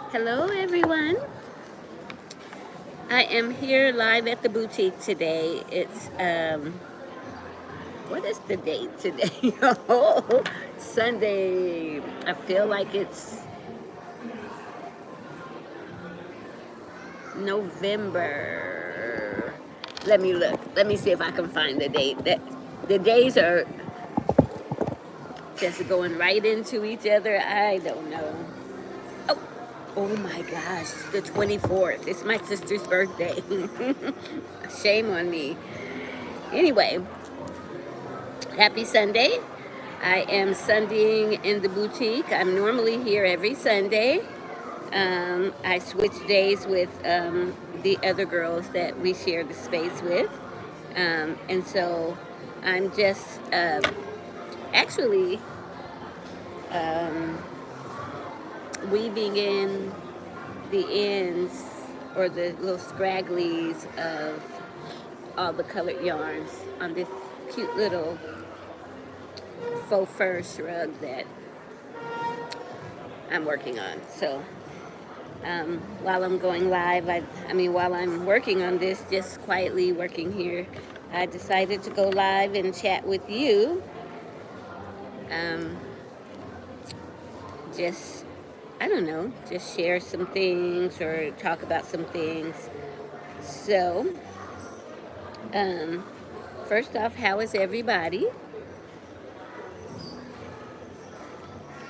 Hello, everyone. I am here live at the boutique today. It's what is the date today? Oh, Sunday. I feel like it's November. Let me look. Let me see if I can find the date. That the days are just going right into each other. I don't know. Oh, oh my gosh, it's the 24th. It's my sister's birthday. Shame on me. Anyway, happy Sunday. I am Sundaying in the boutique. I'm normally here every Sunday. I switch days with the other girls that we share the space with. And so I'm just actually weaving in the ends or the little scragglies of all the colored yarns on this cute little faux fur shrug that I'm working on. So while I'm going live, while I'm working on this, just quietly working here, I decided to go live and chat with you. Just, I don't know, just share some things or talk about some things. So, first off, how is everybody?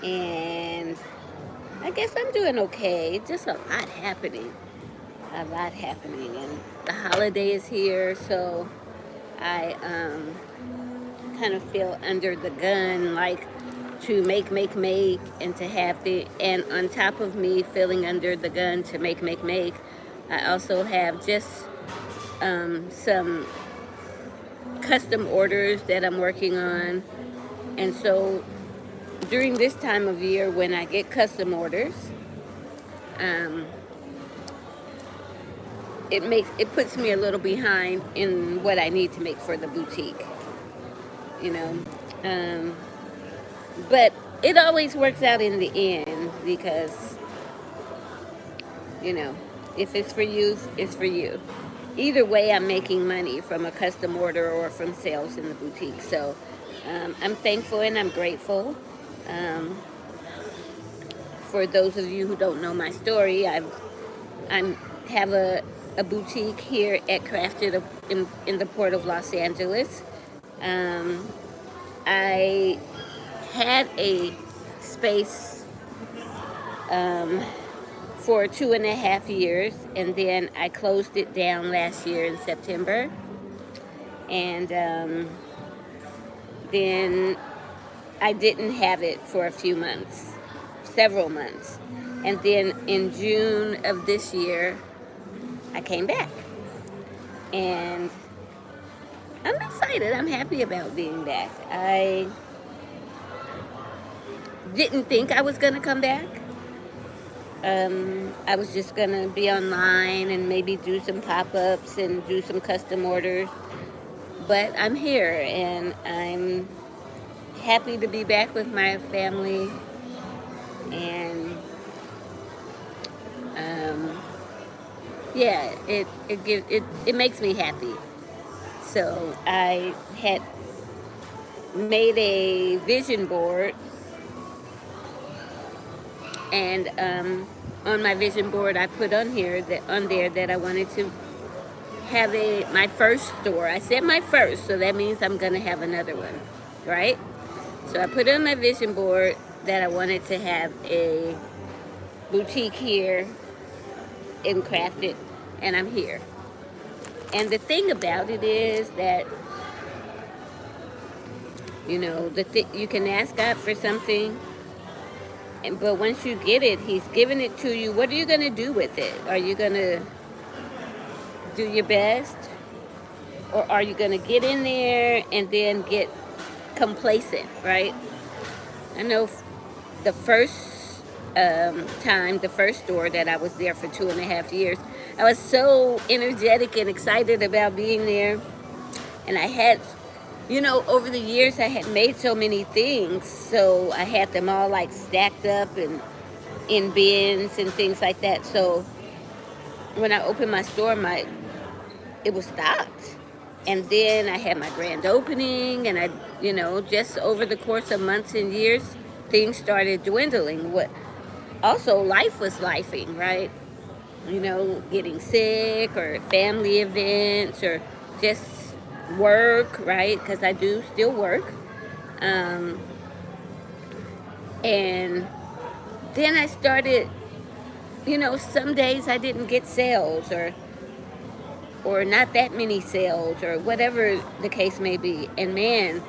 And I guess I'm doing okay. Just a lot happening. And the holiday is here, so I kind of feel under the gun, like to make, and to have and on top of me feeling under the gun to make, I also have just some custom orders that I'm working on. And so during this time of year when I get custom orders, it puts me a little behind in what I need to make for the boutique, you know. But it always works out in the end because, if it's for you, it's for you. Either way, I'm making money from a custom order or from sales in the boutique. So I'm thankful and I'm grateful. For those of you who don't know my story, I have a boutique here at Crafted in the Port of Los Angeles. I had a space for 2.5 years, and then I closed it down last year in September. And then I didn't have it for a few months, several months. And then in June of this year, I came back. And I'm excited. I'm happy about being back. I didn't think I was going to come back. I was just going to be online and maybe do some pop-ups and do some custom orders. But I'm here and I'm happy to be back with my family. And yeah, it makes me happy. So I had made a vision board, and on my vision board I put on there that I wanted to have my first store. I said my first, so that means I'm gonna have another one, right? So I put on my vision board that I wanted to have a boutique here in Crafted, and I'm here. And the thing about it is that, you can ask God for something, but once you get it, He's given it to you. What are you going to do with it? Are you going to do your best? Or are you going to get in there and then get complacent, right? I know the first the first store that I was there for 2.5 years, I was so energetic and excited about being there. And I had, over the years I had made so many things, so I had them all like stacked up, and in bins and things like that. So when I opened my store, it was stopped. And then I had my grand opening, and just over the course of months and years, things started dwindling. Also, life was lifing, right? Getting sick or family events or just work, right? Because I do still work. Um, and then I started, some days I didn't get sales or not that many sales or whatever the case may be. And man,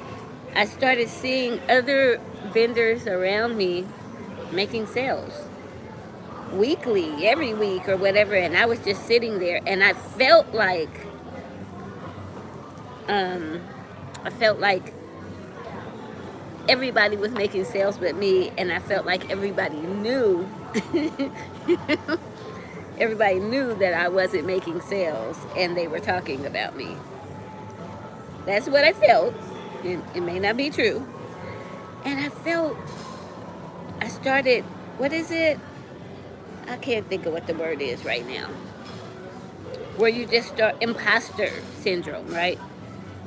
I started seeing other vendors around me making sales weekly, every week or whatever, and I was just sitting there, and I felt like um, everybody was making sales but me, and I felt like everybody knew everybody knew that I wasn't making sales, and they were talking about me. That's what I felt. It may not be true. And I started, what is it? I can't think of what the word is right now. Where you just start, imposter syndrome, right?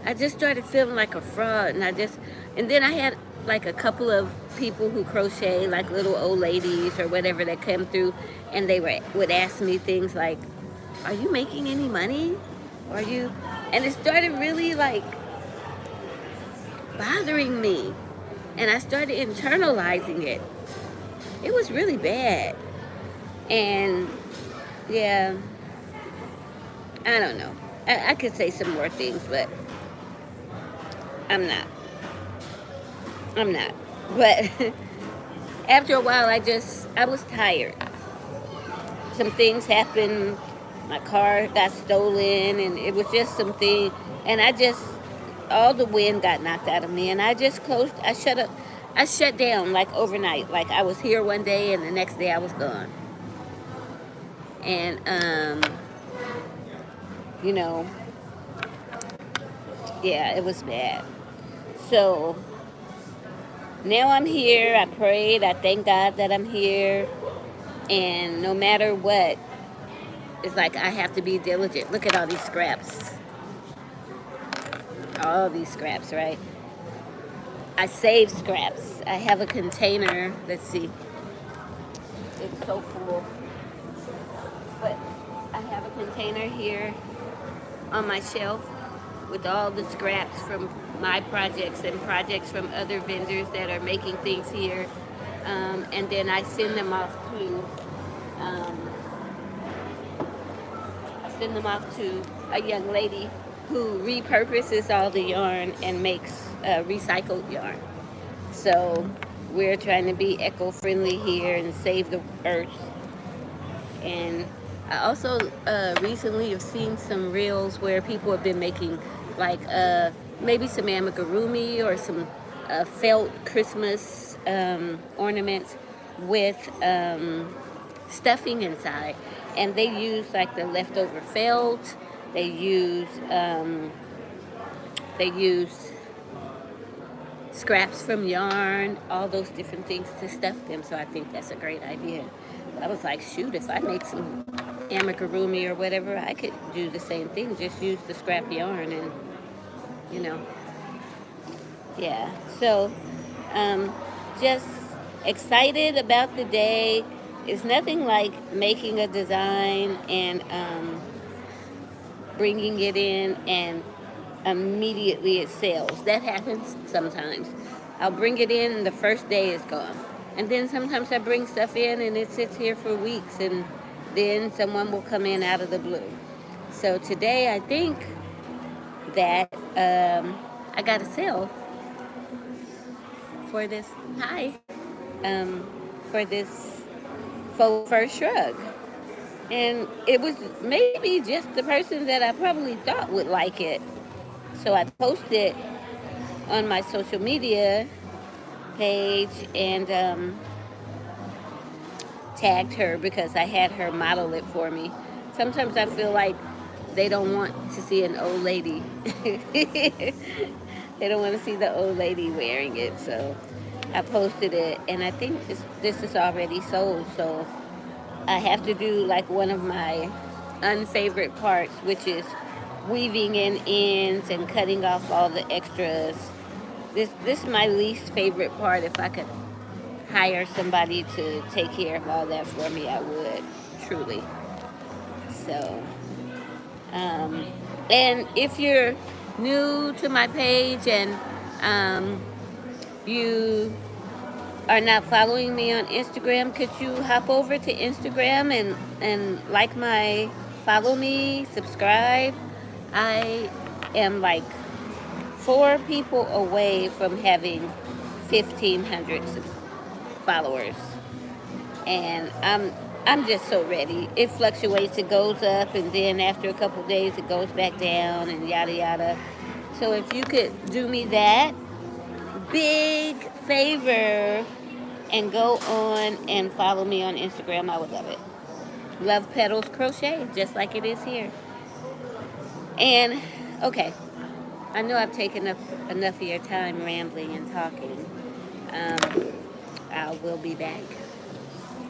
I just started feeling like a fraud, and then I had like a couple of people who crochet, like little old ladies or whatever, that come through, and would ask me things like, "Are you making any money? Are you?" And it started really like bothering me, and I started internalizing it. It was really bad, and yeah, I don't know. I could say some more things, but I'm not. I'm not. But after a while, I was tired. Some things happened. My car got stolen, and it was just something. And all the wind got knocked out of me, and I just closed. I shut down like overnight. Like I was here one day, and the next day I was gone. And yeah, it was bad. So now I'm here. I prayed. I thank God that I'm here. And no matter what, it's like I have to be diligent. Look at all these scraps. All these scraps, right? I save scraps. I have a container. Let's see. It's so cool. But I have a container here on my shelf with all the scraps from my projects and projects from other vendors that are making things here. And then I send them off to a young lady who repurposes all the yarn and makes recycled yarn. So we're trying to be eco-friendly here and save the earth. And I also recently have seen some reels where people have been making like maybe some amigurumi or some felt Christmas ornaments with stuffing inside, and they use like the leftover felt. They use scraps from yarn, all those different things to stuff them. So I think that's a great idea. I was like, shoot, if I make some amigurumi or whatever, I could do the same thing. Just use the scrap yarn and, yeah. So, just excited about the day. It's nothing like making a design and bringing it in and immediately it sells. That happens sometimes. I'll bring it in and the first day is gone. And then sometimes I bring stuff in and it sits here for weeks, and then someone will come in out of the blue. So today I think that I got a sale for this. Hi. For this faux fur shrug. And it was maybe just the person that I probably thought would like it. So I posted on my social media page and tagged her because I had her model it for me. Sometimes I feel like they don't want to see an old lady. They don't want to see the old lady wearing it. So I posted it, and I think this is already sold. So I have to do like one of my unfavorite parts, which is weaving in ends and cutting off all the extras. This is my least favorite part. If I could hire somebody to take care of all that for me, I would, truly. So, um, and if you're new to my page and you are not following me on Instagram, could you hop over to Instagram and like my, follow me, subscribe? I am like 4 people away from having 1,500 followers, and I'm just so ready. It fluctuates. It goes up, and then after a couple of days, it goes back down, and yada yada. So if you could do me that big favor and go on and follow me on Instagram, I would love it. Love Petals Crochet, just like it is here. And okay, I know I've taken up enough of your time rambling and talking. Um, I will be back.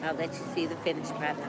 I'll let you see the finished product.